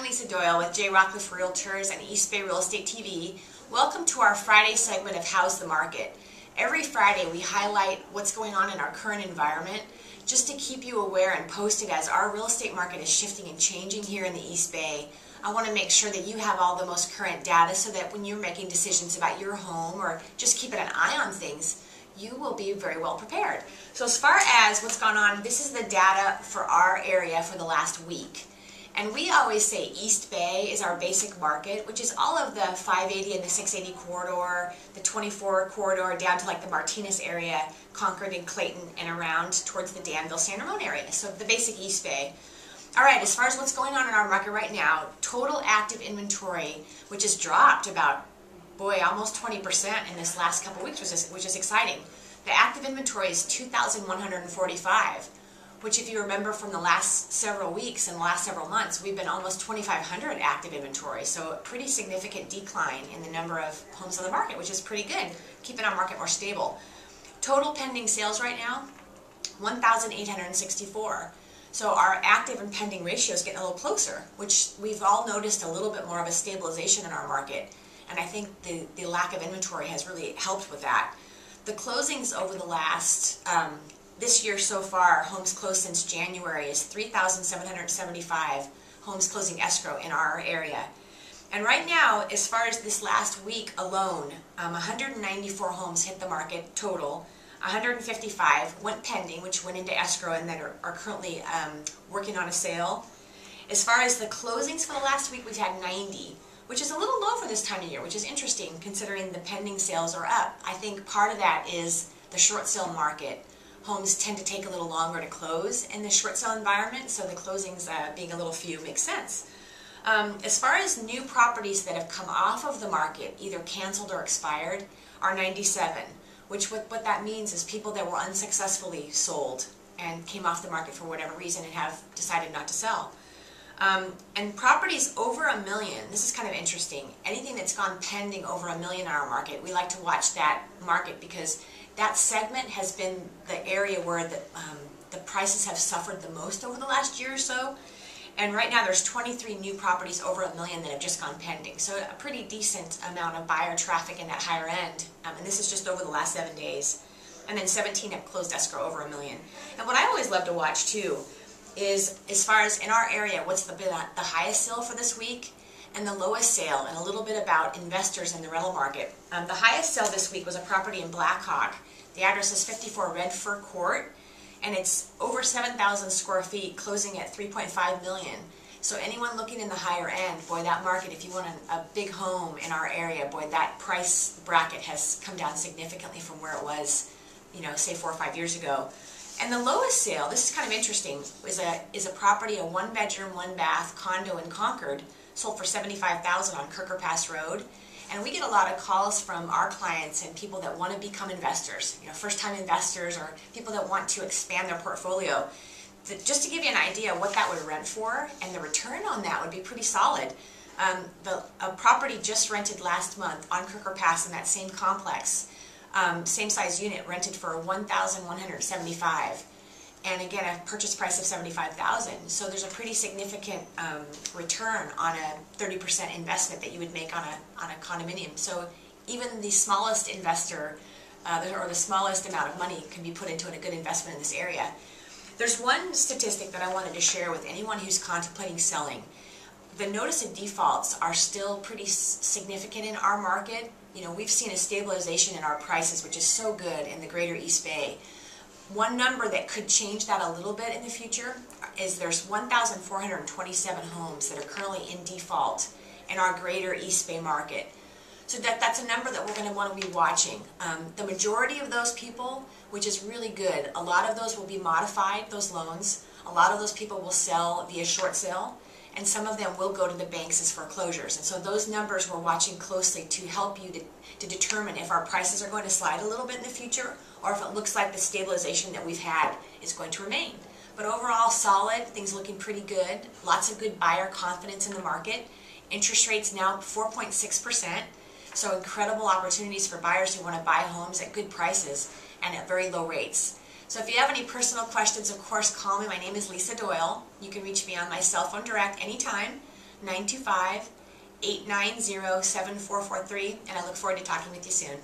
Lisa Doyle with Rockcliff Realtors and East Bay Real Estate TV. Welcome to our Friday segment of How's the Market. Every Friday we highlight what's going on in our current environment just to keep you aware and posted as our real estate market is shifting and changing here in the East Bay. I want to make sure that you have all the most current data so that when you're making decisions about your home or just keeping an eye on things, you will be very well prepared. So as far as what's gone on, this is the data for our area for the last week. And we always say East Bay is our basic market, which is all of the 580 and the 680 corridor, the 24 corridor down to like the Martinez area, Concord and Clayton, and around towards the Danville, San Ramon area. So the basic East Bay. All right, as far as what's going on in our market right now, total active inventory, which has dropped about, almost 20% in this last couple weeks, which is exciting. The active inventory is 2,145. which if you remember from the last several weeks and the last several months, we've been almost 2,500 active inventory. So a pretty significant decline in the number of homes on the market, which is pretty good, keeping our market more stable. Total pending sales right now, 1,864. So our active and pending ratio is getting a little closer, which we've all noticed a little bit more of a stabilization in our market. And I think the lack of inventory has really helped with that. The closings over the last this year so far, homes closed since January, is 3,775 homes closing escrow in our area. And right now, as far as this last week alone, 194 homes hit the market total. 155 went pending, which went into escrow and then are currently working on a sale. As far as the closings for the last week, we've had 90, which is a little low for this time of year, which is interesting considering the pending sales are up. I think part of that is the short sale market. Homes tend to take a little longer to close in the short sale environment, so the closings being a little few makes sense. As far as new properties that have come off of the market, either canceled or expired, are 97, which what that means is people that were unsuccessfully sold and came off the market for whatever reason and have decided not to sell. And properties over $1 million, this is kind of interesting. Anything that's gone pending over $1 million in our market, we like to watch that market because that segment has been the area where the prices have suffered the most over the last year or so. And right now there's 23 new properties over $1 million that have just gone pending. So a pretty decent amount of buyer traffic in that higher end. And this is just over the last 7 days. And then 17 have closed escrow over $1 million. And what I always love to watch too is, as far as in our area, what's the highest sale for this week and the lowest sale, and a little bit about investors in the rental market. The highest sale this week was a property in Blackhawk. The address is 54 Red Fir Court, and it's over 7,000 square feet, closing at $3.5 million. So anyone looking in the higher end, that market, if you want a big home in our area, that price bracket has come down significantly from where it was, say 4 or 5 years ago. And the lowest sale, this is kind of interesting, is a property, a 1-bedroom, 1-bath condo in Concord, sold for $75,000 on Kirker Pass Road. And we get a lot of calls from our clients and people that want to become investors, first-time investors or people that want to expand their portfolio. Just to give you an idea of what that would rent for, and the return on that would be pretty solid. A property just rented last month on Kirker Pass in that same complex, same size unit, rented for $1,175. And again, a purchase price of $75,000. So there's a pretty significant return on a 30% investment that you would make on a condominium. So even the smallest investor or the smallest amount of money can be put into a good investment in this area. There's one statistic that I wanted to share with anyone who's contemplating selling. The notice of defaults are still pretty significant in our market. We've seen a stabilization in our prices, which is so good in the greater East Bay. One number that could change that a little bit in the future is there's 1,427 homes that are currently in default in our greater East Bay market. So that's a number that we're going to want to be watching. The majority of those people, which is really good, a lot of those will be modified, those loans. A lot of those people will sell via short sale, and some of them will go to the banks as foreclosures. And so those numbers we're watching closely to help you to determine if our prices are going to slide a little bit in the future or if it looks like the stabilization that we've had is going to remain. But overall, solid, things looking pretty good, lots of good buyer confidence in the market. Interest rates now 4.6%, so incredible opportunities for buyers who want to buy homes at good prices and at very low rates. So if you have any personal questions, of course, call me. My name is Lisa Doyle. You can reach me on my cell phone direct anytime, 925-890-7443, and I look forward to talking with you soon.